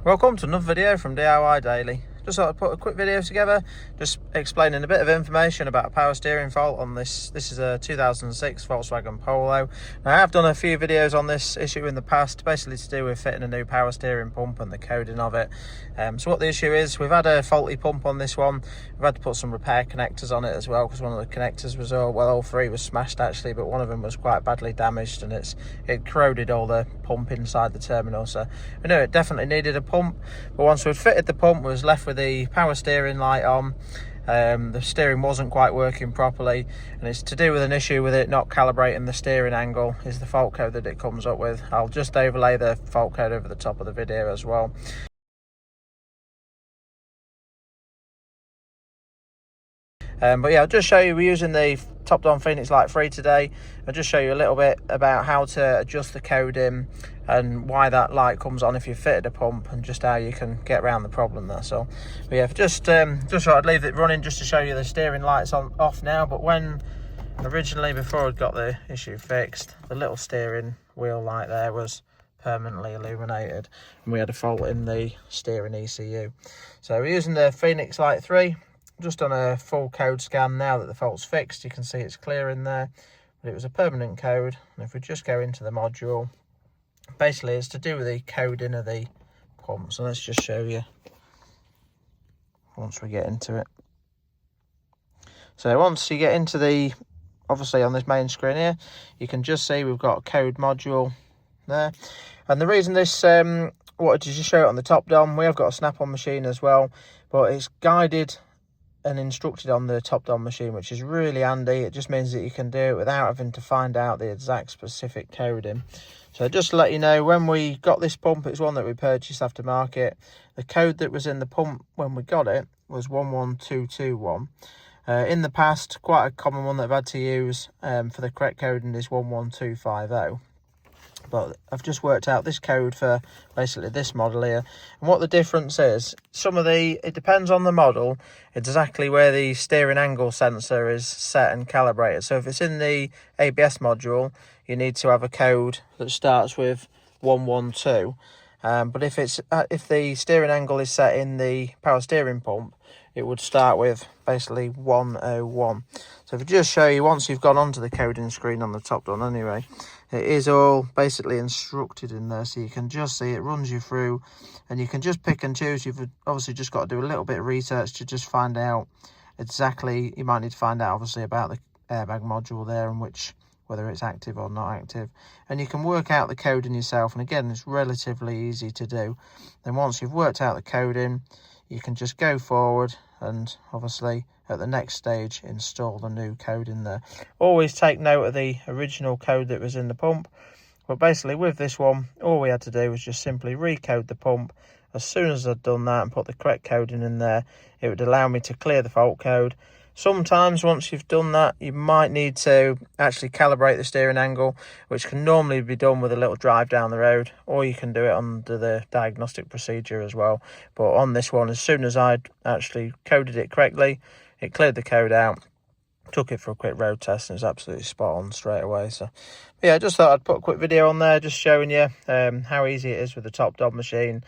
Welcome to another video from DIY Daily. Just thought I'd put a quick video together, just explaining a bit of information about a power steering fault on this. This is a 2006 Volkswagen Polo. Now, I have done a few videos on this issue in the past, basically to do with fitting a new power steering pump and the coding of it. So what the issue is, we've had a faulty pump on this one. We've had to put some repair connectors on it as well, because one of the connectors was all three was smashed actually, but one of them was quite badly damaged, and it corroded all the pump inside the terminal. So we knew it definitely needed a pump, but once we'd fitted the pump, we was left with the power steering light on. The steering wasn't quite working properly, and it's to do with an issue with it not calibrating the steering angle is the fault code that it comes up with. I'll just overlay the fault code over the top of the video as well. But yeah, I'll just show you, we're using the top-down Phoenix Light 3 today. I'll just show you a little bit about how to adjust the coding and why that light comes on if you fitted a pump, and just how you can get around the problem there. So but yeah, just thought I'd leave it running just to show you the steering lights off now. But when originally, before I'd got the issue fixed, the little steering wheel light there was permanently illuminated, and we had a fault in the steering ECU. So we're using the Phoenix Light 3. Just on a full code scan now that the fault's fixed. You can see it's clear in there, but it was a permanent code. And if we just go into the module, basically it's to do with the coding of the pump. So let's just show you once we get into it. So once you get into the, obviously on this main screen here, you can just see we've got a code module there. And the reason this wanted to just show it on the top down, we have got a snap-on machine as well, but it's guided and instructed on the top-down machine, which is really handy. It just means that you can do it without having to find out the exact specific coding. So just to let you know, when we got this pump, it's one that we purchased aftermarket. The code that was in the pump when we got it was 11221. In the past, quite a common one that I've had to use for the correct coding is 11250. But I've just worked out this code for basically this model here. And what the difference is, it depends on the model, exactly where the steering angle sensor is set and calibrated. So if it's in the ABS module, you need to have a code that starts with 112. But if the steering angle is set in the power steering pump, it would start with basically 101. So if I just show you, once you've gone onto the coding screen on the top down anyway, it is all basically instructed in there, so you can just see it runs you through, and you can just pick and choose. You've obviously just got to do a little bit of research to just find out exactly, you might need to find out obviously about the airbag module there and whether it's active or not active, and you can work out the coding yourself. And again, it's relatively easy to do. Then once you've worked out the coding, you can just go forward and obviously at the next stage install the new code in there. Always take note of the original code that was in the pump, but basically with this one, all we had to do was just simply recode the pump. As soon as I'd done that and put the correct coding in there, it would allow me to clear the fault code. Sometimes once you've done that, you might need to actually calibrate the steering angle, which can normally be done with a little drive down the road, or you can do it under the diagnostic procedure as well. But on this one, as soon as I'd actually coded it correctly, it cleared the code out, took it for a quick road test, and it's absolutely spot on straight away. So yeah, I just thought I'd put a quick video on there just showing you how easy it is with the top down machine.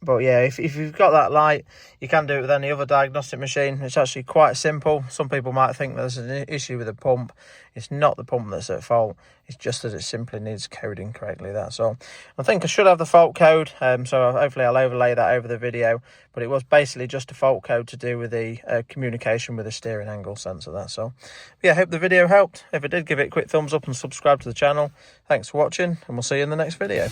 But yeah, if you've got that light, you can do it with any other diagnostic machine. It's actually quite simple. Some people might think there's an issue with the pump. It's not the pump that's at fault. It's just that it simply needs coding correctly, that's all. I think I should have the fault code, so hopefully I'll overlay that over the video. But it was basically just a fault code to do with the communication with the steering angle sensor, that's all. But yeah, I hope the video helped. If it did, give it a quick thumbs up and subscribe to the channel. Thanks for watching, and we'll see you in the next video.